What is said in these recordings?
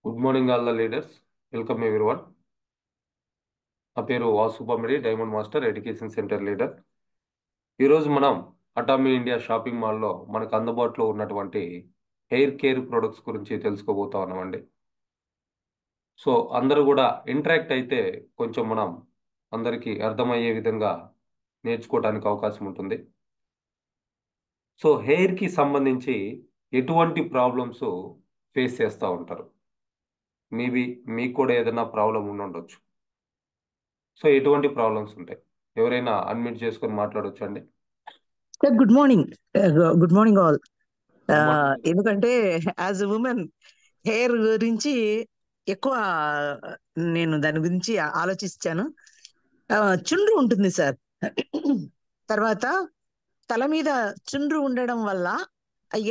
Good morning all the leaders. Welcome everyone. నా పేరు Vasupamidi, diamond master education centre leader. ఈరోజు మనం అటామీ ఇండియా షాపింగ్ మాల్లో మనకు అందుబాటులో ఉన్నటువంటి హెయిర్ కేర్ ప్రొడక్ట్స్ గురించి తెలుసుకోబోతా ఉన్నామండి. సో అందరూ కూడా ఇంటరాక్ట్ అయితే కొంచెం మనం అందరికీ అర్థమయ్యే విధంగా నేర్చుకోవడానికి అవకాశం ఉంటుంది. సో హెయిర్కి సంబంధించి ఎటువంటి ప్రాబ్లమ్స్ ఫేస్ చేస్తూ ఉంటారు? మేబీ మీకు కూడా ఏదైనా ప్రాబ్లం ఉండొచ్చు. సో ఎటువంటి ప్రాబ్లమ్స్ ఉంటాయి? ఎవరైనా అన్మ్యూట్ చేసుకొని మాట్లాడొచ్చు అండి. Sir good morning. Good morning all. Good morning. ఎందుకంటే యాజ్ ఎ ఉమెన్ హెయిర్ గురించి ఎక్కువ నేను దాని గురించి ఆలోచించాను. చుండ్రు ఉంటుంది సార్. తర్వాత తల మీద చుండ్రు ఉండడం వల్ల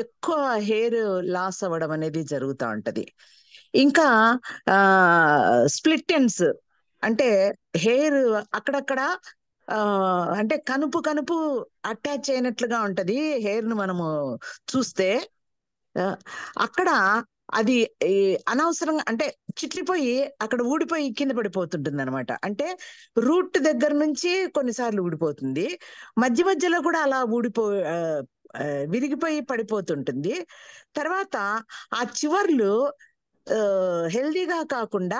ఎక్కువ హెయిర్ లాస్ అవ్వడం అనేది జరుగుతూ ఉంటది. ఇంకా స్ప్లిట్ ఎండ్స్ అంటే హెయిర్ అక్కడక్కడ ఆ అంటే కనుపు కనుపు అటాచ్ అయినట్లుగా ఉంటది హెయిర్ ను మనము చూస్తే. ఆ, అక్కడ అది ఈ అనవసరంగా అంటే చిట్లిపోయి అక్కడ ఊడిపోయి కింద పడిపోతుంటుంది అనమాట. అంటే రూట్ దగ్గర నుంచి కొన్నిసార్లు ఊడిపోతుంది, మధ్య మధ్యలో కూడా అలా ఆ, ఆ, విరిగిపోయి పడిపోతుంటుంది. తర్వాత ఆ చివర్లు హెల్దీగా కాకుండా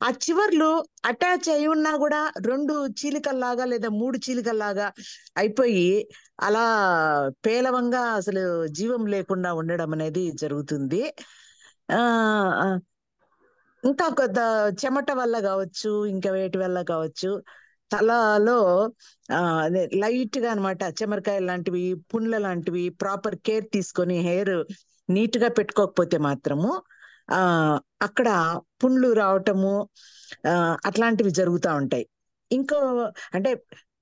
ఆ చివర్లు అటాచ్ అయి ఉన్నా కూడా రెండు చీలికల్లాగా లేదా మూడు చీలికల్లాగా అయిపోయి అలా పేలవంగా అసలు జీవం లేకుండా ఉండడం అనేది జరుగుతుంది. ఆ ఆ, ఇంకా కొద్ద చెమట వల్ల కావచ్చు, ఇంకా వేటి వల్ల కావచ్చు, తలలో అదే లైట్ గా అనమాట చెమరకాయ లాంటివి, పుండ్ల లాంటివి ప్రాపర్ కేర్ తీసుకొని హెయిర్ నీట్ గా పెట్టుకోకపోతే మాత్రము ఆ అక్కడ పుండ్లు రావటము ఆ అట్లాంటివి జరుగుతూ ఉంటాయి. ఇంకో అంటే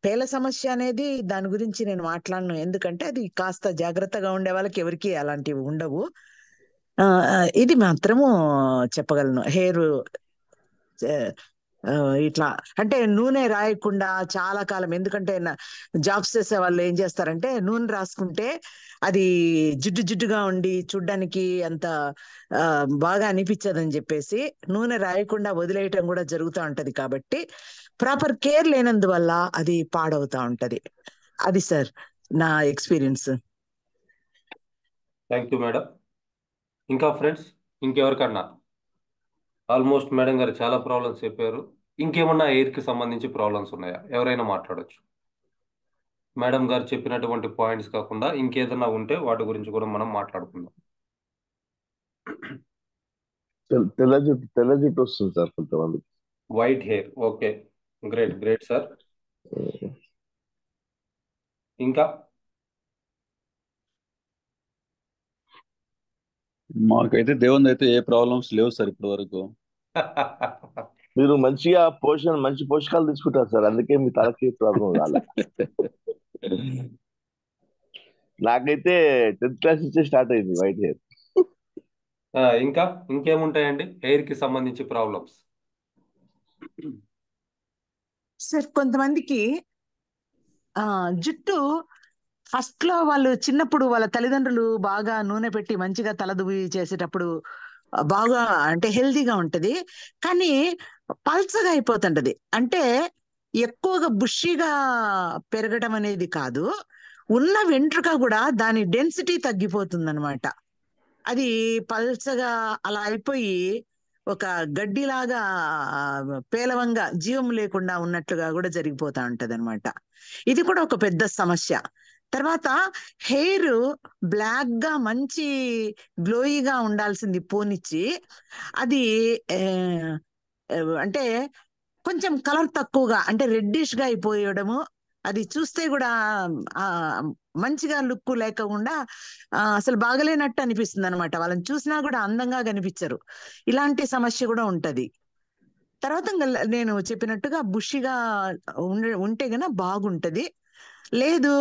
పేల సమస్య అనేది దాని గురించి నేను మాట్లాడను, ఎందుకంటే అది కాస్త జాగ్రత్తగా ఉండే వాళ్ళకి ఎవరికి అలాంటివి ఉండవు. ఇది మాత్రము చెప్పగలను. హెయిర్ ఇట్లా అంటే నూనె రాయకుండా చాలా కాలం, ఎందుకంటే జాబ్స్ చేసే వాళ్ళు ఏం చేస్తారంటే నూనె రాసుకుంటే అది జిడ్డు జిడ్డుగా ఉండి చూడ్డానికి అంత ఆ, బాగా అనిపించదని చెప్పేసి నూనె రాయకుండా వదిలేయటం కూడా జరుగుతూ ఉంటది. కాబట్టి ప్రాపర్ కేర్ లేనందువల్ల అది పాడవుతా ఉంటది. అది సార్ నా ఎక్స్పీరియన్స్. Thank you madam. ఇంకా ఫ్రెండ్స్, ఇంకెవరికన్నా? ఆల్మోస్ట్ మేడం గారు చాలా ప్రాబ్లమ్స్ చెప్పారు. ఇంకేమన్నా ఎయిర్కి సంబంధించి ప్రాబ్లమ్స్ ఉన్నాయా? ఎవరైనా మాట్లాడొచ్చు. మేడం గారు చెప్పినటువంటి పాయింట్స్ కాకుండా ఇంకేదన్నా ఉంటే వాటి గురించి కూడా మనం మాట్లాడుకుందాం. తెల్ల జుట్టు వస్తుంది సార్ కొంతమంది. White hair, okay, great great sir. ఇంకా మాకైతే దేవుని అయితే ఏ ప్రాబ్లమ్స్ లేవు సార్ ఇప్పటి వరకు. మీరు మంచిగా మంచి పోషకాలు తీసుకుంటారు సార్, అందుకే మీ తలకి ప్రాబ్లం రాలే. నాకైతే 10th క్లాస్ నుంచే స్టార్ట్ అయింది వైట్ హెయిర్. ఇంకా ఇంకేముంటాయండి హెయిర్ కి సంబంధించి ప్రాబ్లమ్స్? సార్ కొంతమందికి జుట్టు ఫస్ట్ లో వాళ్ళు చిన్నప్పుడు వాళ్ళ తల్లిదండ్రులు బాగా నూనె పెట్టి మంచిగా తలదువ్వి చేసేటప్పుడు బాగా అంటే హెల్దీగా ఉంటది. కానీ పల్చగా అయిపోతుంటది. అంటే ఎక్కువగా బుషీగా పెరగడం అనేది కాదు, ఉన్న వెంట్రుక కూడా దాని డెన్సిటీ తగ్గిపోతుంది అనమాట. అది పల్చగా అలా అయిపోయి ఒక గడ్డిలాగా పేలవంగా జీవం లేకుండా ఉన్నట్లుగా కూడా జరిగిపోతా ఉంటది అనమాట. ఇది కూడా ఒక పెద్ద సమస్య. తర్వాత హెయిర్ బ్లాక్ గా మంచి గ్లోయిగా ఉండాల్సింది పోనిచ్చి అది ఆ, అంటే కొంచెం కలర్ తక్కువగా అంటే రెడ్డిష్ గా అయిపోయడము, అది చూస్తే కూడా ఆ మంచిగా లుక్ లేకుండా అసలు బాగలేనట్టు అనిపిస్తుంది అనమాట. వాళ్ళని చూసినా కూడా అందంగా కనిపించరు. ఇలాంటి సమస్య కూడా ఉంటది. తర్వాత నేను చెప్పినట్టుగా బుషిగా ఉంటే గన బాగుంటది. లేదు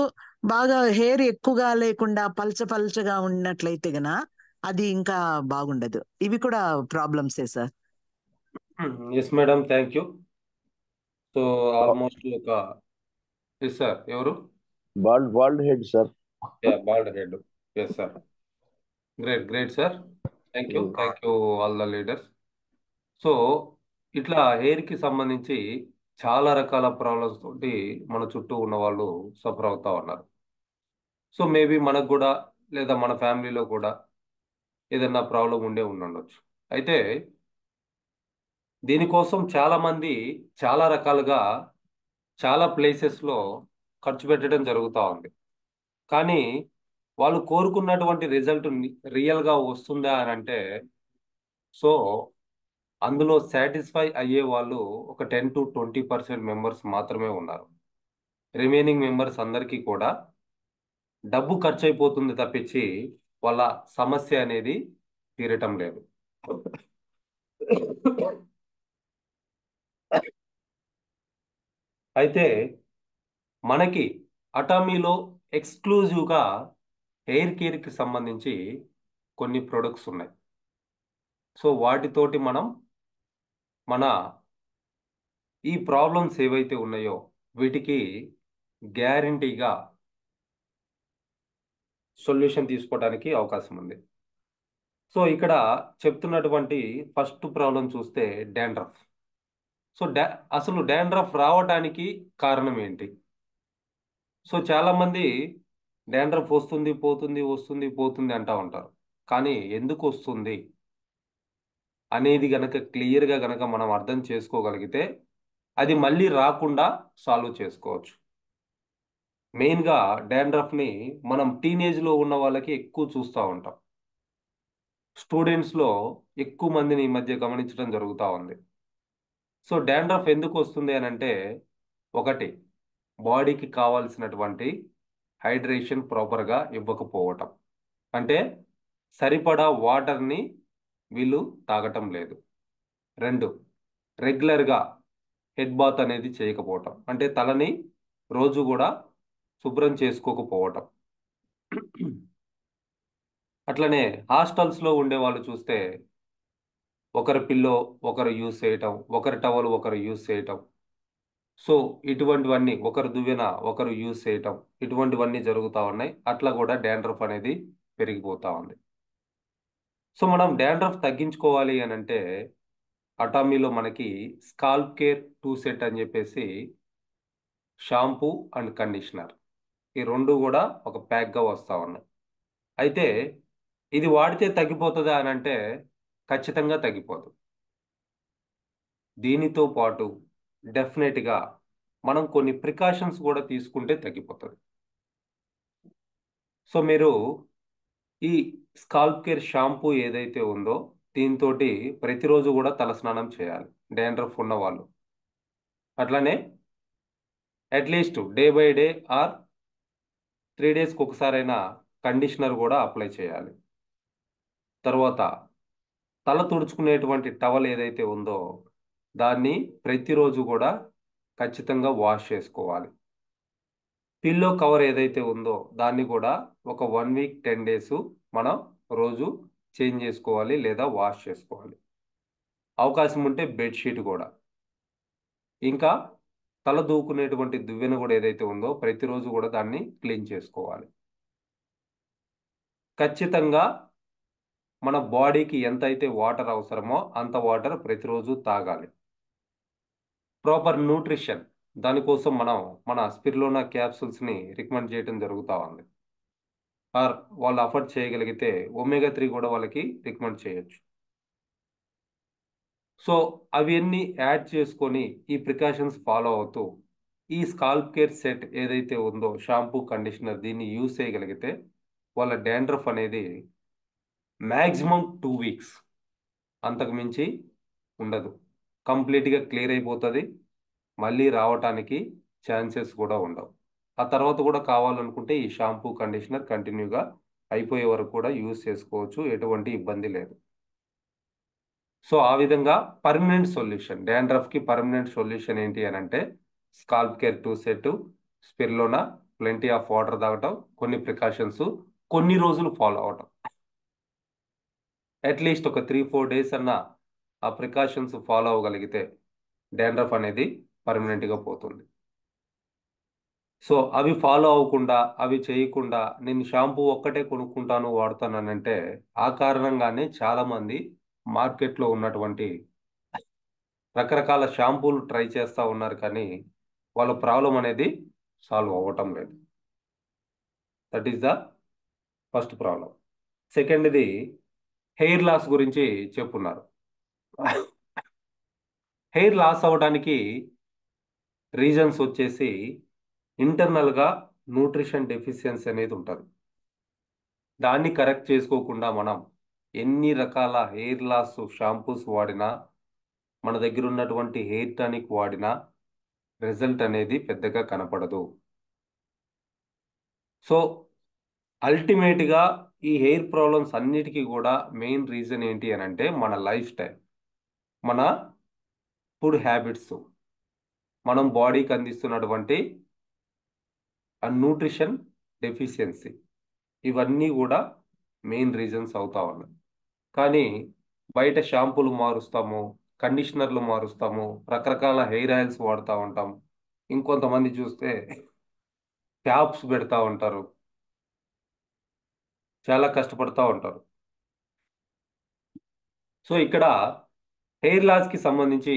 బాగా హెయిర్ ఎక్కువగా లేకుండా పల్చ పల్చగా ఉన్నట్లయితే గన అది ఇంకా బాగుండదు. ఇవి కూడా ప్రాబ్లమ్సే sir. Yes madam, thank you. So almost ఒక ఎస్ సార్. ఎవరు? Bald head sir. Bald head. Yes sir, great great sir. Thank you all the leaders. So ఇట్లా హెయిర్కి సంబంధించి చాలా రకాల ప్రాబ్లమ్స్ తోటి మన చుట్టూ ఉన్న వాళ్ళు సఫర్ అవుతా ఉన్నారు. సో మేబీ మనకు కూడా లేదా మన ఫ్యామిలీలో కూడా ఏదైనా ప్రాబ్లం ఉండొచ్చు. అయితే దీనికోసం చాలా మంది చాలా రకాలుగా చాలా ప్లేసెస్లో ఖర్చు పెట్టడం జరుగుతూ ఉంది. కానీ వాళ్ళు కోరుకున్నటువంటి రిజల్ట్ రియల్గా వస్తుందా అని అంటే, సో అందులో సాటిస్ఫై అయ్యే వాళ్ళు ఒక 10 to 20% మెంబర్స్ మాత్రమే ఉన్నారు. రిమైనింగ్ మెంబర్స్ అందరికీ కూడా డబ్బు ఖర్చు అయిపోతుంది తప్పించి వాళ్ళ సమస్య అనేది తీరటం లేదు. అయితే మనకి అటామీలో ఎక్స్క్లూజివ్గా హెయిర్ కేర్కి సంబంధించి కొన్ని ప్రొడక్ట్స్ ఉన్నాయి. సో వాటితోటి మనం మన ఈ ప్రాబ్లమ్స్ ఏవైతే ఉన్నాయో వీటికి గ్యారంటీగా సొల్యూషన్ తీసుకోవడానికి అవకాశం ఉంది. సో ఇక్కడ చెప్తున్నటువంటి ఫస్ట్ ప్రాబ్లం చూస్తే డాండ్రఫ్. సో అసలు డాండ్రఫ్ రావడానికి కారణం ఏంటి? సో చాలా మంది డాండ్రఫ్ వస్తుంది పోతుంది వస్తుంది పోతుంది అంటా ఉంటారు. కానీ ఎందుకు వస్తుంది అనేది గనక క్లియర్గా గనక మనం అర్థం చేసుకోగలిగితే అది మళ్ళీ రాకుండా సాల్వ్ చేసుకోవచ్చు. మెయిన్గా డాండ్రఫ్ని మనం టీనేజ్లో ఉన్న వాళ్ళకి ఎక్కువ చూస్తూ ఉంటాం. స్టూడెంట్స్లో ఎక్కువ మందిని ఈ మధ్య గమనించడం జరుగుతూ ఉంది. సో డాండ్రఫ్ ఎందుకు వస్తుంది అని అంటే, ఒకటి బాడీకి కావాల్సినటువంటి హైడ్రేషన్ ప్రాపర్గా ఇవ్వకపోవటం, అంటే సరిపడా వాటర్ని వీళ్ళు తాగటం లేదు. 2, రెగ్యులర్గా హెడ్ బాత్ అనేది చేయకపోవటం, అంటే తలని రోజు కూడా శుభ్రం చేసుకోకపోవటం. అట్లనే హాస్టల్స్లో ఉండే వాళ్ళు చూస్తే ఒకరి పిల్లో ఒకరు యూజ్ చేయటం, ఒకరి టవల్ ఒకరు యూజ్ చేయటం. సో ఇటువంటివన్నీ ఒకరు దువ్వెన ఒకరు యూజ్ చేయటం, ఇటువంటివన్నీ జరుగుతూ ఉన్నాయి. అట్లా కూడా డాండ్రఫ్ అనేది పెరిగిపోతూ ఉంది. సో మనం డాండ్రఫ్ తగ్గించుకోవాలి అని అంటే అటామీలో మనకి స్కాల్ప్ కేర్ 2 సెట్ అని చెప్పేసి షాంపూ అండ్ కండిషనర్, ఈ రెండు కూడా ఒక ప్యాక్గా వస్తూ ఉన్నాయి. అయితే ఇది వాడితే తగ్గిపోతుందా అని అంటే ఖచ్చితంగా తగ్గిపోదు. దీనితో పాటు డెఫినెట్గా మనం కొన్ని ప్రికాషన్స్ కూడా తీసుకుంటే తగ్గిపోతుంది. సో మీరు ఈ స్కాల్ప్ కేర్ షాంపూ ఏదైతే ఉందో దీంతో ప్రతిరోజు కూడా తలస్నానం చేయాలి డాండ్రఫ్ ఉన్న వాళ్ళు. అట్లనే at least day by day or 3 డేస్కి ఒకసారైనా కండిషనర్ కూడా అప్లై చేయాలి. తర్వాత తల తుడుచుకునేటువంటి టవల్ ఏదైతే ఉందో దాన్ని ప్రతిరోజు కూడా ఖచ్చితంగా వాష్ చేసుకోవాలి. పిల్లో కవర్ ఏదైతే ఉందో దాన్ని కూడా ఒక 1 వీక్ 10 డేస్ మనం రోజు చేంజ్ చేసుకోవాలి లేదా వాష్ చేసుకోవాలి. అవకాశం ఉంటే బెడ్షీట్ కూడా, ఇంకా తల దూకునేటువంటి దువ్వెన కూడా ఏదైతే ఉందో ప్రతిరోజు కూడా దాన్ని క్లీన్ చేసుకోవాలి. ఖచ్చితంగా మన బాడీకి ఎంతైతే వాటర్ అవసరమో అంత వాటర్ ప్రతిరోజు తాగాలి. ప్రాపర్ న్యూట్రిషన్, దానికోసం మనం మన స్పిరులినా క్యాప్సూల్స్ని రికమెండ్ చేయడం జరుగుతూ ఉంది. ఆర్ వాళ్ళు అఫోర్డ్ చేయగలిగితే ఒమేగా 3 కూడా వాళ్ళకి రికమెండ్ చేయొచ్చు. సో అవన్నీ యాడ్ చేసుకొని ఈ ప్రికాషన్స్ ఫాలో అవుతూ ఈ స్కాల్ప్ కేర్ సెట్ ఏదైతే ఉందో షాంపూ కండిషనర్ దీన్ని యూజ్ చేయగలిగితే వాళ్ళ డాండ్రఫ్ అనేది మ్యాక్సిమం 2 వీక్స్, అంతకు మించి ఉండదు, కంప్లీట్గా క్లియర్ అయిపోతుంది. మళ్ళీ రావటానికి ఛాన్సెస్ కూడా ఉండవు. ఆ తర్వాత కూడా కావాలనుకుంటే ఈ షాంపూ కండిషనర్ కంటిన్యూగా అయిపోయే వరకు కూడా యూజ్ చేసుకోవచ్చు, ఎటువంటి ఇబ్బంది లేదు. సో ఆ విధంగా పర్మనెంట్ సొల్యూషన్, డాండ్రఫ్కి పర్మనెంట్ సొల్యూషన్ ఏంటి అని అంటే scalp care 2 set, spirulina, plenty of water తాగటం, కొన్ని ప్రికాషన్స్ కొన్ని రోజులు ఫాలో అవటం. అట్లీస్ట్ ఒక 3-4 డేస్ అన్న ఆ ప్రికాషన్స్ ఫాలో అవ్వగలిగితే డాండ్రఫ్ అనేది పర్మనెంట్గా పోతుంది. సో అవి ఫాలో అవ్వకుండా అవి చేయకుండా నేను షాంపూ ఒక్కటే కొనుక్కుంటాను వాడుతానంటే ఆ కారణంగానే చాలామంది మార్కెట్లో ఉన్నటువంటి రకరకాల షాంపూలు ట్రై చేస్తూ ఉన్నారు, కానీ వాళ్ళ ప్రాబ్లం అనేది సాల్వ్ అవ్వటం లేదు. That is the first problem. సెకండ్ది హెయిర్ లాస్ గురించి చెప్పున్నారు. హెయిర్ లాస్ అవ్వడానికి రీజన్స్ వచ్చేసి ఇంటర్నల్గా న్యూట్రిషన్ డెఫిషియన్సీ అనేది ఉంటుంది. దాన్ని కరెక్ట్ చేసుకోకుండా మనం ఎన్ని రకాల హెయిర్ లాస్ షాంపూస్ వాడినా, మన దగ్గర ఉన్నటువంటి హెయిర్ టానిక్ వాడినా రిజల్ట్ అనేది పెద్దగా కనపడదు. సో అల్టిమేట్గా ఈ హెయిర్ ప్రాబ్లమ్స్ అన్నిటికీ కూడా మెయిన్ రీజన్ ఏంటి అని అంటే మన లైఫ్ స్టైల్, మన ఫుడ్ హ్యాబిట్స్, మనం బాడీకి అందిస్తున్నటువంటి న్యూట్రిషన్ డెఫిషియన్సీ, ఇవన్నీ కూడా మెయిన్ రీజన్స్ అవుతా ఉన్నాయి. కానీ బయట షాంపూలు మారుస్తాము, కండిషనర్లు మారుస్తాము, రకరకాల హెయిర్ ఆయిల్స్ వాడుతూ ఉంటాం. ఇంకొంతమంది చూస్తే క్యాప్స్ పెడతా ఉంటారు, చాలా కష్టపడతా ఉంటారు. సో ఇక్కడ హెయిర్ లాస్కి సంబంధించి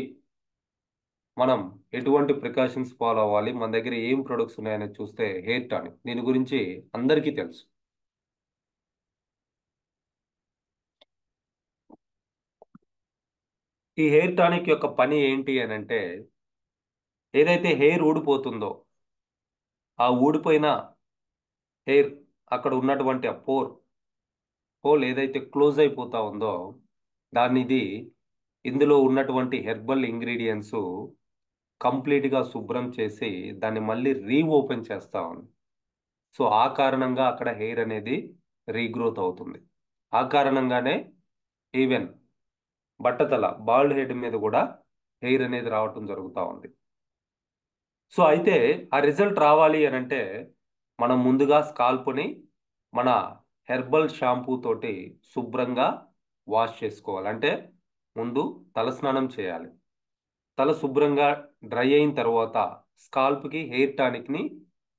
మనం ఎటువంటి ప్రికాషన్స్ ఫాలో అవ్వాలి, మన దగ్గర ఏం ప్రొడక్ట్స్ ఉన్నాయని చూస్తే హెయిర్ టానిక్, దీని గురించి అందరికీ తెలుసు. ఈ హెయిర్ టానిక్ యొక్క పని ఏంటి అని అంటే, ఏదైతే హెయిర్ ఊడిపోతుందో ఆ ఊడిపోయిన హెయిర్, అక్కడ ఉన్నటువంటి ఆ హోల్ ఏదైతే క్లోజ్ అయిపోతా ఉందో ఇది ఇందులో ఉన్నటువంటి హెర్బల్ ఇంగ్రీడియంట్స్ కంప్లీట్గా శుభ్రం చేసి దాన్ని మళ్ళీ రీఓపెన్ చేస్తా ఉంది. సో ఆ కారణంగా అక్కడ హెయిర్ అనేది రీగ్రోత్ అవుతుంది. ఆ కారణంగానే ఈవెన్ బట్టతల బాల్డ్ హెడ్ మీద కూడా హెయిర్ అనేది రావటం జరుగుతూ ఉంది. సో అయితే ఆ రిజల్ట్ రావాలి అని అంటే మనం ముందుగా స్కాల్ప్ని మన హెర్బల్ షాంపూ తోటి శుభ్రంగా వాష్ చేసుకోవాలి. అంటే ముందు తలస్నానం చేయాలి. తల శుభ్రంగా డ్రై అయిన తర్వాత స్కాల్ప్కి హెయిర్ టానిక్ని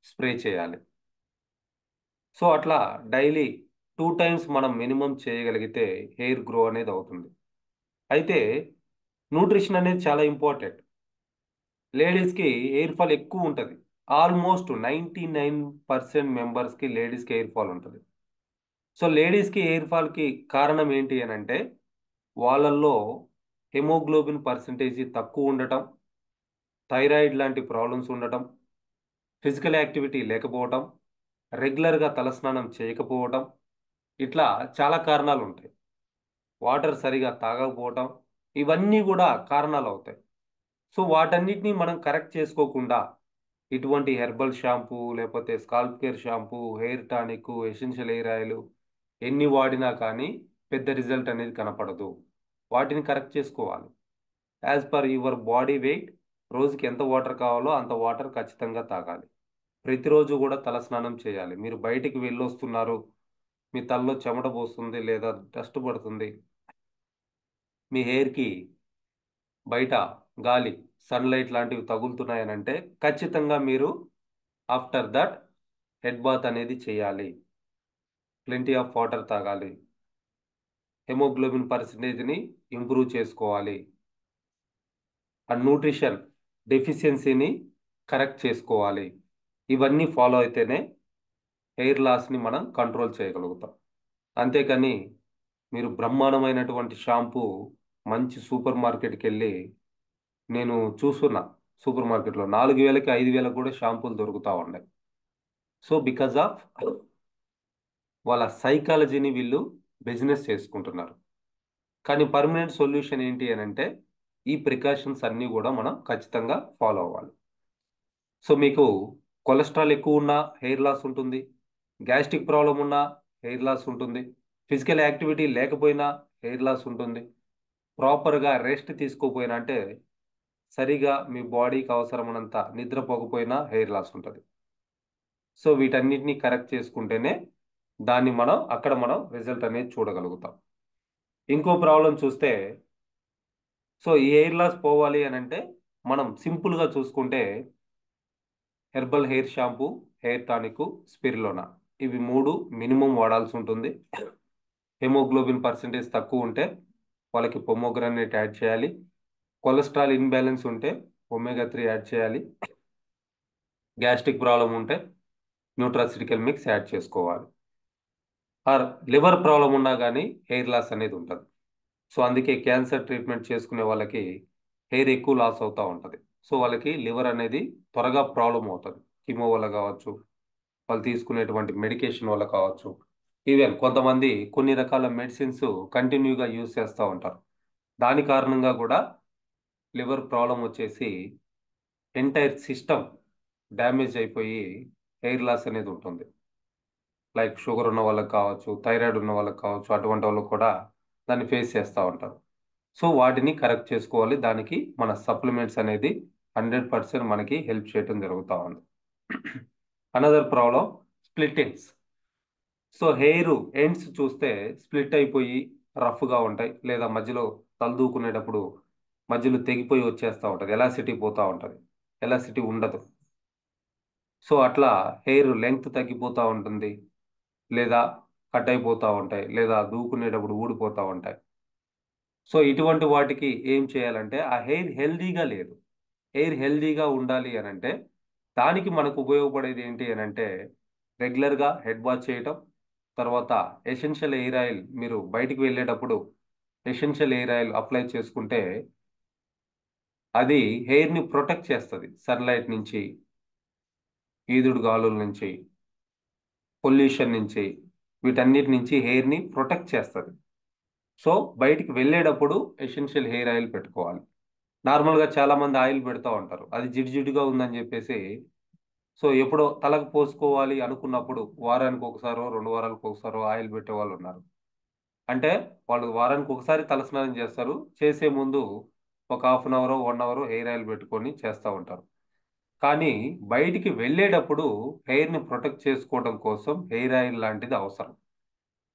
స్ప్రే చేయాలి. సో అట్లా డైలీ 2 times మనం మినిమం చేయగలిగితే హెయిర్ గ్రో అనేది అవుతుంది. అయితే న్యూట్రిషన్ అనేది చాలా ఇంపార్టెంట్. లేడీస్కి హెయిర్ ఫాల్ ఎక్కువ ఉంటుంది. ఆల్మోస్ట్ 99% మెంబర్స్కి లేడీస్కి హెయిర్ ఫాల్ ఉంటుంది. సో లేడీస్కి హెయిర్ ఫాల్కి కారణం ఏంటి అని అంటే వాళ్ళల్లో హెమోగ్లోబిన్ పర్సంటేజ్ తక్కువ ఉండటం, థైరాయిడ్ లాంటి ప్రాబ్లమ్స్ ఉండటం, ఫిజికల్ యాక్టివిటీ లేకపోవటం, రెగ్యులర్గా తలస్నానం చేయకపోవటం, ఇట్లా చాలా కారణాలు ఉంటాయి. వాటర్ సరిగా తాగకపోవటం, ఇవన్నీ కూడా కారణాలు అవుతాయి. సో వాటన్నిటిని మనం కరెక్ట్ చేసుకోకుండా ఇటువంటి హెర్బల్ షాంపూ, లేకపోతే scalp care shampoo, hair tonic, essential hair oil ఎన్ని వాడినా కానీ పెద్ద రిజల్ట్ అనేది కనపడదు. వాటిని కరెక్ట్ చేసుకోవాలి. As per your body weight రోజుకి ఎంత వాటర్ కావాలో అంత వాటర్ ఖచ్చితంగా తాగాలి. ప్రతిరోజు కూడా తలస్నానం చేయాలి. మీరు బయటికి వెళ్ళొస్తున్నారు, మీ తలలో చెమట పోస్తుంది లేదా డస్ట్ పడుతుంది, మీ హెయిర్కి బయట గాలి, సన్లైట్ లాంటివి తగులుతున్నాయనంటే ఖచ్చితంగా మీరు ఆఫ్టర్ దట్ హెడ్ బాత్ అనేది చేయాలి. ప్లెంటీ ఆఫ్ వాటర్ తాగాలి. హెమోగ్లోబిన్ పర్సంటేజ్ని ఇంప్రూవ్ చేసుకోవాలి. ఆ న్యూట్రిషన్ డెఫిషియన్సీని కరెక్ట్ చేసుకోవాలి. ఇవన్నీ ఫాలో అయితేనే హెయిర్ లాస్ని మనం కంట్రోల్ చేయగలుగుతాం. అంతేకాని మీరు బ్రహ్మాండమైనటువంటి షాంపూ మంచి సూపర్ మార్కెట్కి వెళ్ళి, నేను చూస్తున్నా సూపర్ మార్కెట్లో 4,000కి 5,000కి కూడా షాంపూలు దొరుకుతూ ఉన్నాయి. సో బికాజ్ ఆఫ్ వాళ్ళ సైకాలజీని వీళ్ళు బిజినెస్ చేసుకుంటున్నారు. కానీ పర్మనెంట్ సొల్యూషన్ ఏంటి అని అంటే ఈ ప్రికాషన్స్ అన్నీ కూడా మనం ఖచ్చితంగా ఫాలో అవ్వాలి. సో మీకు కొలెస్ట్రాల్ ఎక్కువ ఉన్నా హెయిర్ లాస్ ఉంటుంది, గ్యాస్ట్రిక్ ప్రాబ్లం ఉన్నా హెయిర్ లాస్ ఉంటుంది, ఫిజికల్ యాక్టివిటీ లేకపోయినా హెయిర్ లాస్ ఉంటుంది, ప్రాపర్గా రెస్ట్ తీసుకోకపోయినా అంటే సరిగా మీ బాడీకి అవసరమైనంత నిద్రపోకపోయినా హెయిర్ లాస్ ఉంటుంది. సో వీటన్నిటిని కరెక్ట్ చేసుకుంటేనే దాన్ని మనం రిజల్ట్ అనేది చూడగలుగుతాం. ఇంకో ప్రాబ్లం చూస్తే, సో ఈ హెయిర్ లాస్ పోవాలి అని అంటే మనం సింపుల్గా చూసుకుంటే herbal hair shampoo, hair tonic, spirulina, ఇవి 3 మినిమం వాడాల్సి ఉంటుంది. హెమోగ్లోబిన్ పర్సంటేజ్ తక్కువ ఉంటే వాళ్ళకి పొమోగ్రానేట్ యాడ్ చేయాలి. కొలెస్ట్రాల్ ఇన్బ్యాలెన్స్ ఉంటే omega-3 యాడ్ చేయాలి. గ్యాస్ట్రిక్ ప్రాబ్లం ఉంటే న్యూట్రాసిటికల్ మిక్స్ యాడ్ చేసుకోవాలి. ఆర్ లివర్ ప్రాబ్లం ఉన్నా కానీ హెయిర్ లాస్ అనేది ఉంటుంది. సో అందుకే క్యాన్సర్ ట్రీట్మెంట్ చేసుకునే వాళ్ళకి హెయిర్ ఎక్కువ లాస్ అవుతూ ఉంటుంది. సో వాళ్ళకి లివర్ అనేది త్వరగా ప్రాబ్లం అవుతుంది. కిమో వల్ల కావచ్చు, వాళ్ళు తీసుకునేటువంటి మెడికేషన్ వల్ల కావచ్చు, ఈవెన్ కొంతమంది కొన్ని రకాల మెడిసిన్స్ కంటిన్యూగా యూజ్ చేస్తూ ఉంటారు. దాని కారణంగా కూడా లివర్ ప్రాబ్లం వచ్చేసి ఎంటైర్ సిస్టమ్ డ్యామేజ్ అయిపోయి హెయిర్ లాస్ అనేది ఉంటుంది. లైక్ షుగర్ ఉన్న వాళ్ళకి కావచ్చు, థైరాయిడ్ ఉన్న వాళ్ళకి కావచ్చు, అటువంటి వాళ్ళు కూడా దాన్ని ఫేస్ చేస్తూ ఉంటారు. సో వాటిని కరెక్ట్ చేసుకోవాలి. దానికి మన సప్లిమెంట్స్ అనేది 100% మనకి హెల్ప్ చేయడం జరుగుతూ ఉంది. Another problem split ends. So hair ends చూస్తే స్ప్లిట్ అయిపోయి రఫ్గా ఉంటాయి, లేదా మధ్యలో తలదూకునేటప్పుడు మధ్యలో తెగిపోయి వచ్చేస్తూ ఉంటుంది, ఎలాసిటీ పోతూ ఉంటుంది, ఎలాసిటీ ఉండదు. సో అట్లా హెయిర్ లెంగ్త్ తగ్గిపోతూ ఉంటుంది, లేదా కట్ అయిపోతూ ఉంటాయి, లేదా దూకునేటప్పుడు ఊడిపోతూ ఉంటాయి. సో ఇటువంటి వాటికి ఏం చేయాలంటే, ఆ హెయిర్ హెల్దీగా లేదు, హెయిర్ హెల్దీగా ఉండాలి అని అంటే దానికి మనకు ఉపయోగపడేది ఏంటి అని అంటే రెగ్యులర్గా హెడ్ వాష్ చేయటం. తర్వాత ఎసెన్షియల్ హెయిర్ ఆయిల్, మీరు బయటికి వెళ్ళేటప్పుడు ఎసెన్షియల్ హెయిర్ ఆయిల్ అప్లై చేసుకుంటే అది హెయిర్ని ప్రొటెక్ట్ చేస్తుంది సన్లైట్ నుంచి, ఈదుడు గాలుల నుంచి, పొల్యూషన్ నుంచి, వీటన్నిటి నుంచి హెయిర్ని ప్రొటెక్ట్ చేస్తుంది. సో బయటికి వెళ్ళేటప్పుడు ఎసెన్షియల్ హెయిర్ ఆయిల్ పెట్టుకోవాలి. నార్మల్గా చాలామంది ఆయిల్ పెడతా ఉంటారు, అది జిడ్డుగా ఉందని చెప్పేసి. సో ఎప్పుడో తలకు పోసుకోవాలి అనుకున్నప్పుడు వారానికి ఒకసారో 2 వారాలకు ఒకసారో ఆయిల్ పెట్టే వాళ్ళు ఉన్నారు. అంటే వాళ్ళు వారానికి ఒకసారి తలస్నానం చేస్తారు, చేసే ముందు ఒక half an hour 1 hour hair oil పెట్టుకొని చేస్తూ ఉంటారు. కానీ బయటికి వెళ్ళేటప్పుడు హెయిర్ని ప్రొటెక్ట్ చేసుకోవడం కోసం హెయిర్ ఆయిల్ లాంటిది అవసరం.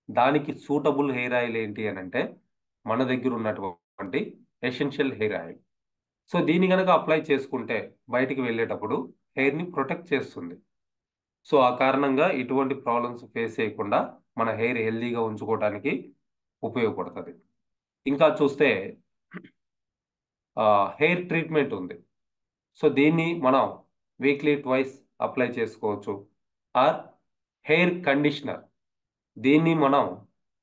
దానికి సూటబుల్ హెయిర్ ఆయిల్ ఏంటి అని అంటే మన దగ్గర ఉన్నటువంటి ఎసెన్షియల్ హెయిర్ ఆయిల్. సో దీన్ని కనుక అప్లై చేసుకుంటే బయటికి వెళ్ళేటప్పుడు హెయిర్ని ప్రొటెక్ట్ చేస్తుంది. సో ఆ కారణంగా ఇటువంటి ప్రాబ్లమ్స్ ఫేస్ చేయకుండా మన హెయిర్ హెల్దీగా ఉంచుకోవడానికి ఉపయోగపడుతుంది. ఇంకా చూస్తే హెయిర్ ట్రీట్మెంట్ ఉంది. సో దీన్ని మనం వీక్లీ ట్వైస్ అప్లై చేసుకోవచ్చు. ఆర్ హెయిర్ కండిషనర్, దీన్ని మనం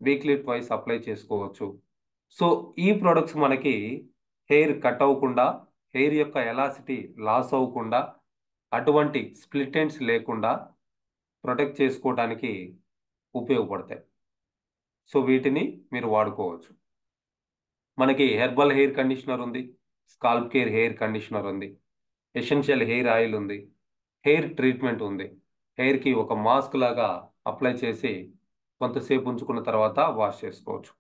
వీక్లీ ట్వైస్ అప్లై చేసుకోవచ్చు. సో ఈ ప్రొడక్ట్స్ మనకి హెయిర్ కట్ అవ్వకుండా, హెయిర్ యొక్క ఎలాసిటీ లాస్ అవ్వకుండా, అటువంటి స్ప్లిట్ ఎండ్స్ లేకుండా ప్రొటెక్ట్ చేసుకోవడానికి ఉపయోగపడతాయి. సో వీటిని మీరు వాడుకోవచ్చు. మనకి హెర్బల్ హెయిర్ కండిషనర్ ఉంది, స్కాల్ప్ కేర్ హెయిర్ కండిషనర్ ఉంది, ఎసెన్షియల్ హెయిర్ ఆయిల్ ఉంది, హెయిర్ ట్రీట్మెంట్ ఉంది. హెయిర్కి ఒక మాస్క్ లాగా అప్లై చేసి కొంతసేపు ఉంచుకున్న తర్వాత వాష్ చేసుకోవచ్చు.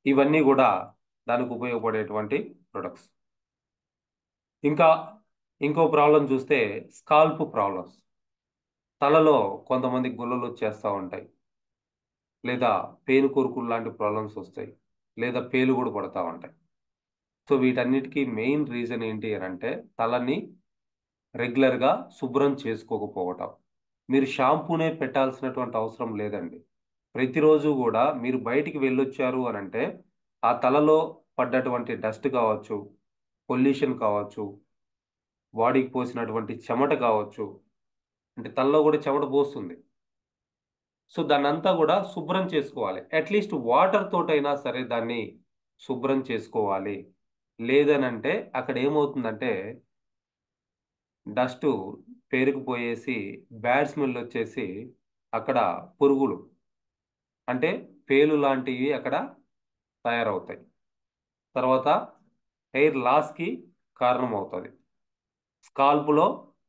ఇవన్నీ కూడా దానికి ఉపయోగపడేటువంటి ప్రొడక్ట్స్. ఇంకా ఇంకో ప్రాబ్లం చూస్తే స్కాల్ప్ ప్రాబ్లమ్స్. తలలో కొంతమంది గుల్లలు వచ్చేస్తూ ఉంటాయి, లేదా పేను కొరుకులు లాంటి ప్రాబ్లమ్స్ వస్తాయి, లేదా పేలు కూడా పడతా ఉంటాయి. సో వీటన్నిటికీ మెయిన్ రీజన్ ఏంటి అని అంటే తలని రెగ్యులర్గా శుభ్రం చేసుకోకపోవటం. మీరు షాంపూనే పెట్టాల్సినటువంటి అవసరం లేదండి. ప్రతిరోజు కూడా మీరు బయటికి వెళ్ళొచ్చారు అని అంటే ఆ తలలో పడ్డటువంటి డస్ట్ కావచ్చు, పొల్యూషన్ కావచ్చు, బాడీకి పోసినటువంటి చెమట కావచ్చు, అంటే తలలో కూడా చెమట పోస్తుంది. సో దాన్ని అంతా కూడా శుభ్రం చేసుకోవాలి. అట్లీస్ట్ వాటర్ తోటైనా సరే దాన్ని శుభ్రం చేసుకోవాలి. లేదనంటే అక్కడ ఏమవుతుందంటే డస్ట్ పేరుకుపోయేసి బ్యాడ్ స్మెల్ వచ్చేసి అక్కడ పురుగులు, అంటే పేలు లాంటివి అక్కడ తయారవుతాయి. తర్వాత హెయిర్ లాస్కి కారణం అవుతుంది. స్కాల్ప్లో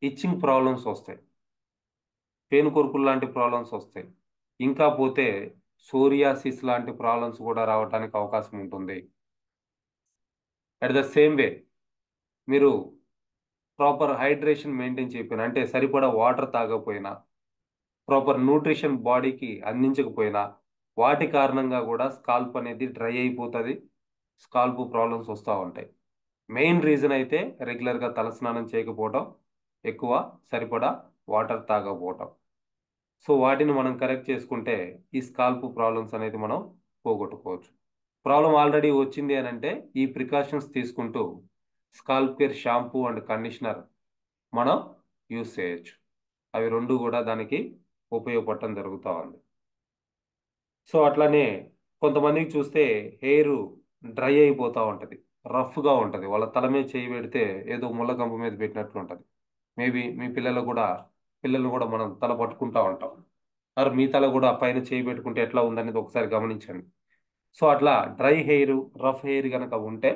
ఇచ్చింగ్ ప్రాబ్లమ్స్ వస్తాయి, పేను కొరుకులు లాంటి ప్రాబ్లమ్స్ వస్తాయి. ఇంకా పోతే సోరియాసిస్ లాంటి ప్రాబ్లమ్స్ కూడా రావడానికి అవకాశం ఉంటుంది. అట్ ద సేమ్ వే మీరు ప్రాపర్ హైడ్రేషన్ మెయింటైన్ చేయకపోయినా, అంటే సరిపడా వాటర్ తాగకపోయినా, ప్రాపర్ న్యూట్రిషన్ బాడీకి అందించకపోయినా వాటి కారణంగా కూడా స్కాల్ప్ అనేది డ్రై అయిపోతుంది, స్కాల్ప్ ప్రాబ్లమ్స్ వస్తూ ఉంటాయి. మెయిన్ రీజన్ అయితే రెగ్యులర్గా తలస్నానం చేయకపోవడం, ఎక్కువ సరిపడా వాటర్ తాగకపోవటం. సో వాటిని మనం కరెక్ట్ చేసుకుంటే ఈ స్కాల్ప్ ప్రాబ్లమ్స్ అనేది మనం పోగొట్టుకోవచ్చు. ప్రాబ్లం ఆల్రెడీ వచ్చింది అని అంటే ఈ ప్రికాషన్స్ తీసుకుంటూ scalp care shampoo and conditioner మనం యూస్ చేయొచ్చు. అవి రెండు కూడా దానికి ఉపయోగపడటం జరుగుతూ ఉంది. సో అట్లానే కొంతమందికి చూస్తే హెయిర్ డ్రై అయిపోతూ ఉంటుంది, రఫ్గా ఉంటుంది. వాళ్ళ తల మీద చేయి పెడితే ఏదో ముళ్ళకంప మీద పెట్టినట్లు ఉంటుంది. మేబీ మీ పిల్లలు కూడా మనం తల పట్టుకుంటూ ఉంటాం. మరి మీ తల కూడా పైన చేయి పెట్టుకుంటే ఎట్లా ఉందనేది ఒకసారి గమనించండి. సో అట్లా డ్రై హెయిర్, రఫ్ హెయిర్ కనుక ఉంటే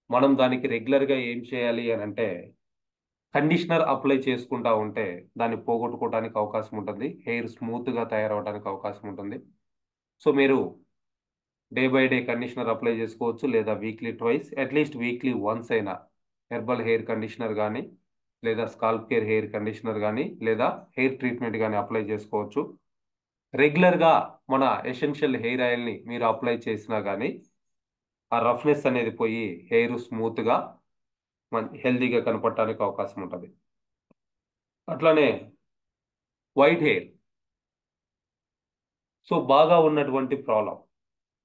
మనం దానికి రెగ్యులర్గా ఏం చేయాలి అని అంటే కండిషనర్ అప్లై చేసుకుంటా ఉంటే దాన్ని పోగొట్టుకోవడానికి అవకాశం ఉంటుంది, హెయిర్ స్మూత్గా తయారవడానికి అవకాశం ఉంటుంది. సో మీరు day by day conditioner apply చేసుకోవచ్చు, లేదా weekly twice, at least weekly once అయినా హెర్బల్ హెయిర్ కండిషనర్ కానీ, లేదా స్కాల్ప్ కేర్ హెయిర్ కండిషనర్ కానీ, లేదా హెయిర్ ట్రీట్మెంట్ కానీ అప్లై చేసుకోవచ్చు. రెగ్యులర్గా మన ఎసెన్షియల్ హెయిర్ ఆయిల్ని మీరు అప్లై చేసినా కానీ ఆ రఫ్నెస్ అనేది పోయి హెయిర్ స్మూత్గా హెల్దీగా కనపడటానికి అవకాశం ఉంటుంది. అట్లానే వైట్ హెయిర్ సో బాగా ఉన్నటువంటి ప్రాబ్లం.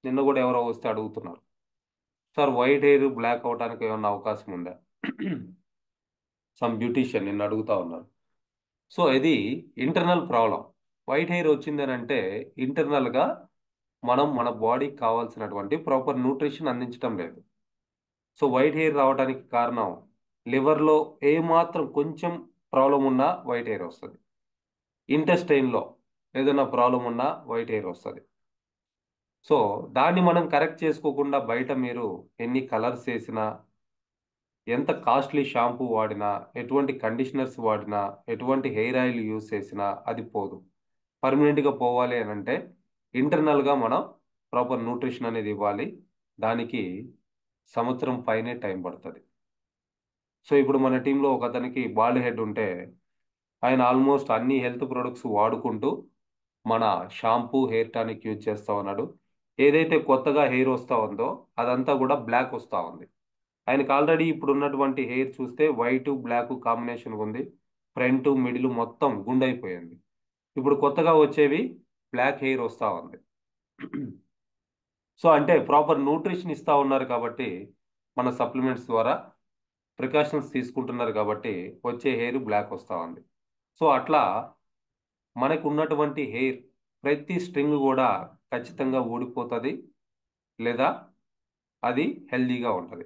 నిన్న కూడా ఎవరో వస్తే అడుగుతున్నారు, సార్ వైట్ హెయిర్ బ్లాక్ అవడానికి ఏమన్నా అవకాశం ఉందా? సమ్ బ్యూటీషియన్ నిన్ను అడుగుతా ఉన్నారు. సో ఇది ఇంటర్నల్ ప్రాబ్లం. వైట్ హెయిర్ వచ్చిందని అంటే ఇంటర్నల్గా మనం మన బాడీకి కావాల్సినటువంటి ప్రాపర్ న్యూట్రిషన్ అందించడం లేదు. సో వైట్ హెయిర్ రావడానికి కారణం లివర్లో ఏమాత్రం కొంచెం ప్రాబ్లం ఉన్నా వైట్ హెయిర్ వస్తుంది, ఇంటెస్టైన్లో ఏదైనా ప్రాబ్లం ఉన్నా వైట్ హెయిర్ వస్తుంది. సో దాన్ని మనం కరెక్ట్ చేసుకోకుండా బయట మీరు ఎన్ని కలర్స్ వేసినా, ఎంత కాస్ట్లీ షాంపూ వాడినా, ఎటువంటి కండిషనర్స్ వాడినా, ఎటువంటి హెయిర్ ఆయిల్ యూస్ చేసినా అది పోదు. పర్మనెంట్గా పోవాలి అని అంటే ఇంటర్నల్గా మనం ప్రాపర్ న్యూట్రిషన్ అనేది ఇవ్వాలి. దానికి సంవత్సరం పైనే టైం పడుతుంది. సో ఇప్పుడు మన టీంలో ఒక అతనికి బాల్డ్ హెడ్ ఉంటే ఆయన ఆల్మోస్ట్ అన్ని హెల్త్ ప్రొడక్ట్స్ వాడుకుంటూ మన షాంపూ, హెయిర్ టానిక్ యూజ్ చేస్తూ ఉన్నాడు. ఏదైతే కొత్తగా హెయిర్ వస్తూ ఉందో అదంతా కూడా బ్లాక్ వస్తూ ఉంది. ఆయనకు ఆల్రెడీ ఇప్పుడు ఉన్నటువంటి హెయిర్ చూస్తే వైట్ బ్లాక్ కాంబినేషన్ ఉంది, ఫ్రంట్ మిడిల్ మొత్తం గుండైపోయింది. ఇప్పుడు కొత్తగా వచ్చేవి బ్లాక్ హెయిర్ వస్తూ ఉంది. సో అంటే ప్రాపర్ న్యూట్రిషన్ ఇస్తూ ఉన్నారు కాబట్టి, మన సప్లిమెంట్స్ ద్వారా ప్రికాషన్స్ తీసుకుంటున్నారు కాబట్టి వచ్చే హెయిర్ బ్లాక్ వస్తూ ఉంది. సో అట్లా మనకు ఉన్నటువంటి హెయిర్ ప్రతి స్ట్రింగ్ కూడా ఖచ్చితంగా ఊడిపోతుంది, లేదా అది హెల్దీగా ఉంటుంది.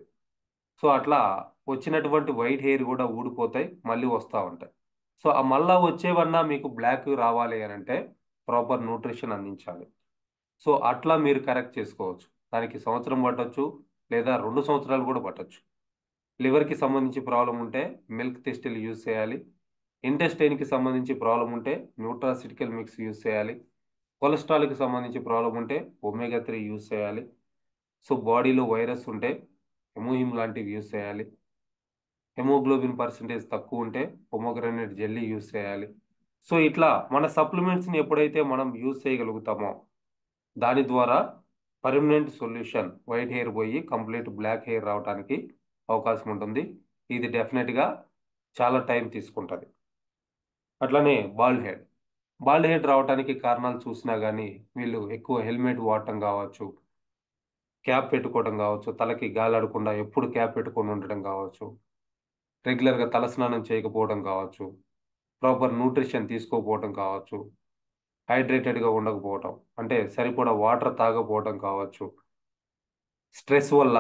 సో అట్లా వచ్చినటువంటి వైట్ హెయిర్ కూడా ఊడిపోతాయి, మళ్ళీ వస్తూ ఉంటాయి. సో ఆ మళ్ళా వచ్చేవన్నా మీకు బ్లాక్ రావాలి అని అంటే ప్రాపర్ న్యూట్రిషన్ అందించాలి. సో అట్లా మీరు కరెక్ట్ చేసుకోవచ్చు. దానికి సంవత్సరం పట్టొచ్చు, లేదా 2 సంవత్సరాలు కూడా పట్టొచ్చు. లివర్కి సంబంధించి ప్రాబ్లం ఉంటే మిల్క్ టెస్టిల్ యూజ్ చేయాలి. ఇంటెస్టైన్కి సంబంధించి ప్రాబ్లం ఉంటే న్యూట్రాసిటికల్ మిక్స్ యూజ్ చేయాలి. కొలెస్ట్రాల్కి సంబంధించి ప్రాబ్లం ఉంటే ఒమేగా 3 యూజ్ చేయాలి. సో బాడీలో వైరస్ ఉంటే హెమోహిమ్ లాంటివి యూజ్ చేయాలి. హెమోగ్లోబిన్ పర్సెంటేజ్ తక్కువ ఉంటే పొమోగ్రానేట్ జెల్లీ యూజ్ చేయాలి. సో ఇట్లా మన సప్లిమెంట్స్ని ఎప్పుడైతే మనం యూజ్ చేయగలుగుతామో దాని ద్వారా పర్మనెంట్ సొల్యూషన్ వైట్ హెయిర్ పోయి కంప్లీట్ బ్లాక్ హెయిర్ రావడానికి అవకాశం ఉంటుంది. ఇది డెఫినెట్గా చాలా టైం తీసుకుంటుంది. అట్లానే బాల్డ్ హెడ్ రావడానికి కారణాలు చూసినా కానీ వీళ్ళు ఎక్కువ హెల్మెట్ వాడటం కావచ్చు, క్యాప్ పెట్టుకోవడం కావచ్చు, తలకి గాలాడకుండా ఎప్పుడు క్యాప్ పెట్టుకొని ఉండడం కావచ్చు, రెగ్యులర్గా తలస్నానం చేయకపోవడం కావచ్చు, ప్రాపర్ న్యూట్రిషన్ తీసుకోకపోవడం కావచ్చు, హైడ్రేటెడ్గా ఉండకపోవటం అంటే సరిపడా వాటర్ తాగకపోవడం కావచ్చు, స్ట్రెస్ వల్ల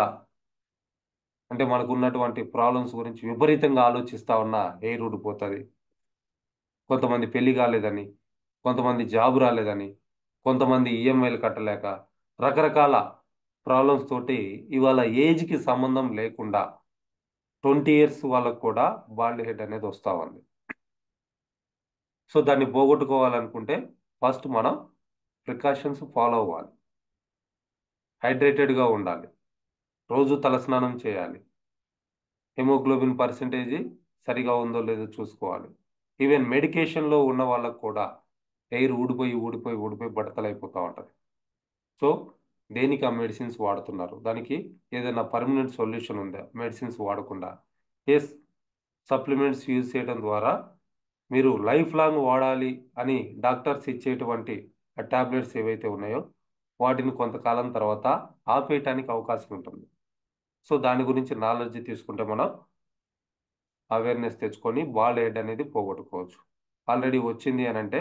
అంటే మనకు ఉన్నటువంటి ప్రాబ్లమ్స్ గురించి విపరీతంగా ఆలోచిస్తూ ఉన్న హెయిర్ ఊడిపోతుంది. కొంతమంది పెళ్లి కాలేదని, కొంతమంది జాబ్ రాలేదని, కొంతమంది ఈఎంఐలు కట్టలేక, రకరకాల ప్రాబ్లమ్స్ తోటి ఇవాళ ఏజ్కి సంబంధం లేకుండా 20 ఇయర్స్ వాళ్ళకు కూడా బాల్డ్ హెడ్ అనేది వస్తూ ఉంది. సో దాన్ని పోగొట్టుకోవాలనుకుంటే ఫస్ట్ మనం ప్రికాషన్స్ ఫాలో అవ్వాలి, హైడ్రేటెడ్గా ఉండాలి, రోజు తలస్నానం చేయాలి, హెమోగ్లోబిన్ పర్సెంటేజ్ సరిగా ఉందో లేదో చూసుకోవాలి. ఈవెన్ మెడికేషన్లో ఉన్న వాళ్ళకు కూడా హెయిర్ ఊడిపోయి బట్టతలైపోతూ ఉంటుంది. సో దేనికి ఆ మెడిసిన్స్ వాడుతున్నారు, దానికి ఏదైనా పర్మనెంట్ సొల్యూషన్ ఉందా మెడిసిన్స్ వాడకుండా? ఎస్, సప్లిమెంట్స్ యూజ్ చేయడం ద్వారా మీరు లైఫ్ లాంగ్ వాడాలి అని డాక్టర్స్ ఇచ్చేటువంటి టాబ్లెట్స్ ఏవైతే ఉన్నాయో వాటిని కొంతకాలం తర్వాత ఆపేయటానికి అవకాశం ఉంటుంది. సో దాని గురించి నాలెడ్జ్ తీసుకుంటే మనం అవేర్నెస్ తెచ్చుకొని బాల్డ్ హెడ్ అనేది పోగొట్టుకోవచ్చు. ఆల్రెడీ వచ్చింది అని అంటే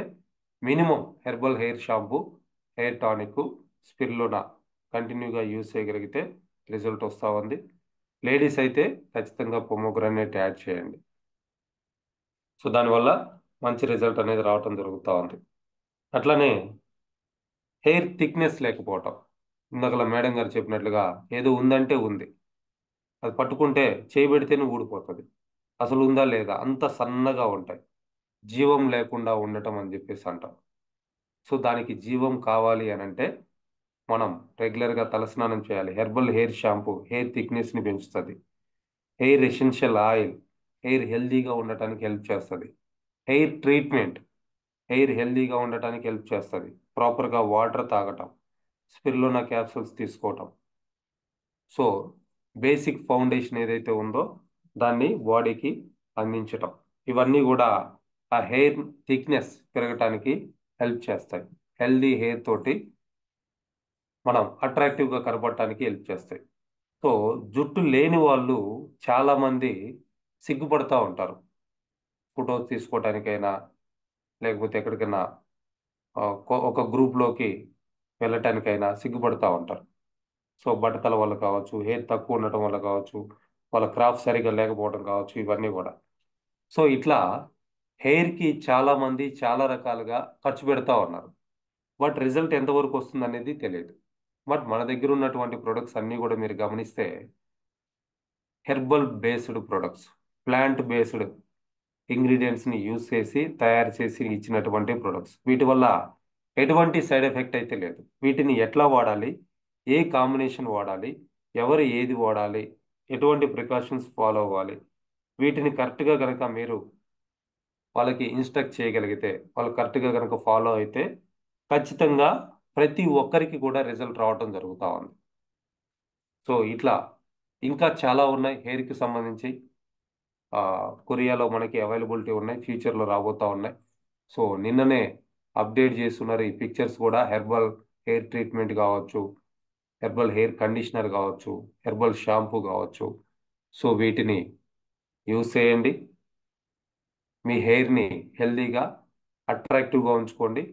minimum herbal hair shampoo, hair tonic, spirulina కంటిన్యూగా యూజ్ చేయగలిగితే రిజల్ట్ వస్తూ ఉంది. లేడీస్ అయితే ఖచ్చితంగా పొమోగ్రానేట్ యాడ్ చేయండి. సో దానివల్ల మంచి రిజల్ట్ అనేది రావటం జరుగుతూ ఉంది. అట్లానే హెయిర్ థిక్నెస్ లేకపోవటం, ఇందాకలా మేడం గారు చెప్పినట్లుగా ఏదో ఉందంటే ఉంది, అది పట్టుకుంటే చేయబెడితేనే ఊడిపోతుంది, అసలు ఉందా లేదా, అంత సన్నగా ఉంటాయి, జీవం లేకుండా ఉండటం అని చెప్పేసి అంటాం. సో దానికి జీవం కావాలి అని అంటే మనం రెగ్యులర్గా తలస్నానం చేయాలి. హెర్బల్ హెయిర్ షాంపూ హెయిర్ థిక్నెస్ని పెంచుతుంది. హెయిర్ ఎసెన్షియల్ ఆయిల్ హెయిర్ హెల్దీగా ఉండటానికి హెల్ప్ చేస్తుంది. హెయిర్ ట్రీట్మెంట్ హెయిర్ హెల్దీగా ఉండటానికి హెల్ప్ చేస్తుంది. ప్రాపర్గా వాటర్ తాగటం, స్పిరులినా క్యాప్సూల్స్ తీసుకోవటం. సో బేసిక్ ఫౌండేషన్ ఏదైతే ఉందో దాన్ని బాడీకి అందించటం, ఇవన్నీ కూడా ఆ హెయిర్ థిక్నెస్ పెరగటానికి హెల్ప్ చేస్తాయి. హెల్దీ హెయిర్ తోటి మనం అట్రాక్టివ్గా కనపడటానికి హెల్ప్ చేస్తాయి. సో జుట్టు లేని వాళ్ళు చాలామంది సిగ్గుపడతా ఉంటారు. ఫొటోస్ తీసుకోవటానికైనా లేకపోతే ఎక్కడికైనా ఒక గ్రూప్లోకి వెళ్ళటానికైనా సిగ్గుపడతా ఉంటారు. సో బట్టతల వల్ల కావచ్చు, హెయిర్ తక్కువ ఉండటం వల్ల కావచ్చు, వాళ్ళ క్రాఫ్ట్ సరిగ్గా లేకపోవడం కావచ్చు, ఇవన్నీ కూడా. సో ఇట్లా హెయిర్కి చాలామంది చాలా రకాలుగా ఖర్చు పెడతా ఉన్నారు. బట్ రిజల్ట్ ఎంతవరకు వస్తుంది అనేది తెలియదు. బట్ మన దగ్గర ఉన్నటువంటి ప్రొడక్ట్స్ అన్నీ కూడా మీరు గమనిస్తే herbal based products, plant based ఇంగ్రీడియంట్స్ని యూజ్ చేసి తయారు చేసి ఇచ్చినటువంటి ప్రొడక్ట్స్. వీటి వల్ల ఎటువంటి సైడ్ ఎఫెక్ట్ అయితే లేదు. వీటిని ఎట్లా వాడాలి, ఏ కాంబినేషన్ వాడాలి, ఎవరు ఏది వాడాలి, ఎటువంటి ప్రికాషన్స్ ఫాలో అవ్వాలి, వీటిని కరెక్ట్గా కనుక మీరు వాళ్ళకి ఇన్స్ట్రక్ట్ చేయగలిగితే, వాళ్ళు కరెక్ట్గా కనుక ఫాలో అయితే ఖచ్చితంగా ప్రతి ఒక్కరికి కూడా రిజల్ట్ రావటం జరుగుతూ ఉంది. సో ఇట్లా ఇంకా చాలా ఉన్నాయి హెయిర్కి సంబంధించి. కొరియాలో మనకి అవైలబిలిటీ ఉన్నాయి, ఫ్యూచర్లో రాబోతూ ఉన్నాయి. సో నిన్ననే అప్డేట్ చేస్తున్నారు ఈ పిక్చర్స్ కూడా. హెర్బల్ హెయిర్ ట్రీట్మెంట్ కావచ్చు, హెర్బల్ హెయిర్ కండిషనర్ కావచ్చు, హెర్బల్ షాంపూ కావచ్చు. సో వీటిని యూస్ చేయండి. మీ హెయిర్ని హెల్దీగా అట్రాక్టివ్గా ఉంచుకోండి.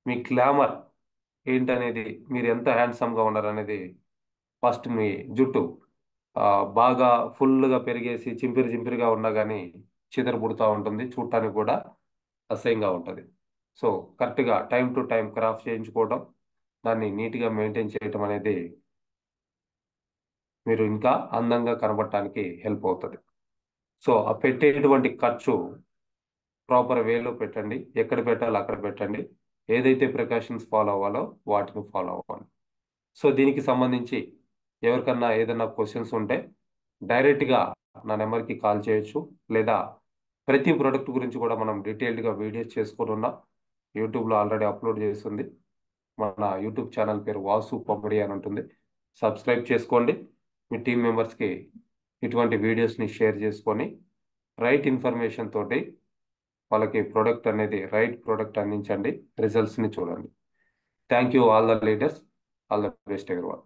మీ గ్లామర్ ఏంటనేది, మీరు ఎంత హ్యాండ్సమ్గా ఉన్నారనేది, ఫస్ట్ మీ జుట్టు బాగా ఫుల్గా పెరిగేసి చింపిరి చింపిరిగా ఉన్నా కానీ చిదర పుడుతూ ఉంటుంది, చూడటానికి కూడా అసహ్యంగా ఉంటుంది. సో కరెక్ట్గా టైం టు టైం క్రాఫ్ట్ చేయించుకోవడం, దాన్ని నీట్గా మెయింటైన్ చేయటం అనేది మీరు ఇంకా అందంగా కనబడటానికి హెల్ప్ అవుతుంది. సో ఆ పెట్టేటువంటి ఖర్చు ప్రాపర్ వేలో పెట్టండి, ఎక్కడ పెట్టాలో అక్కడ పెట్టండి, ఏదైతే ప్రికాషన్స్ ఫాలో అవ్వాలో వాటిని ఫాలో అవ్వండి. సో దీనికి సంబంధించి ఎవరికన్నా ఏదైనా క్వశ్చన్స్ ఉంటే డైరెక్ట్గా నా నెంబర్కి కాల్ చేయొచ్చు, లేదా ప్రతి ప్రోడక్ట్ గురించి కూడా మనం డీటెయిల్డ్గా వీడియోస్ చేసుకొని ఉన్నాం. యూట్యూబ్లో ఆల్రెడీ అప్లోడ్ చేస్తుంది. మన యూట్యూబ్ ఛానల్ పేరు వాసు పమ్మడి అని ఉంటుంది. సబ్స్క్రైబ్ చేసుకోండి. మీ టీం మెంబర్స్కి ఇటువంటి వీడియోస్ని షేర్ చేసుకొని రైట్ ఇన్ఫర్మేషన్ తోటి వాళ్ళకి ప్రోడక్ట్ అనేది రైట్ ప్రోడక్ట్ అందించండి, రిజల్ట్స్ని చూడండి. Thank you all the leaders, all the best everyone.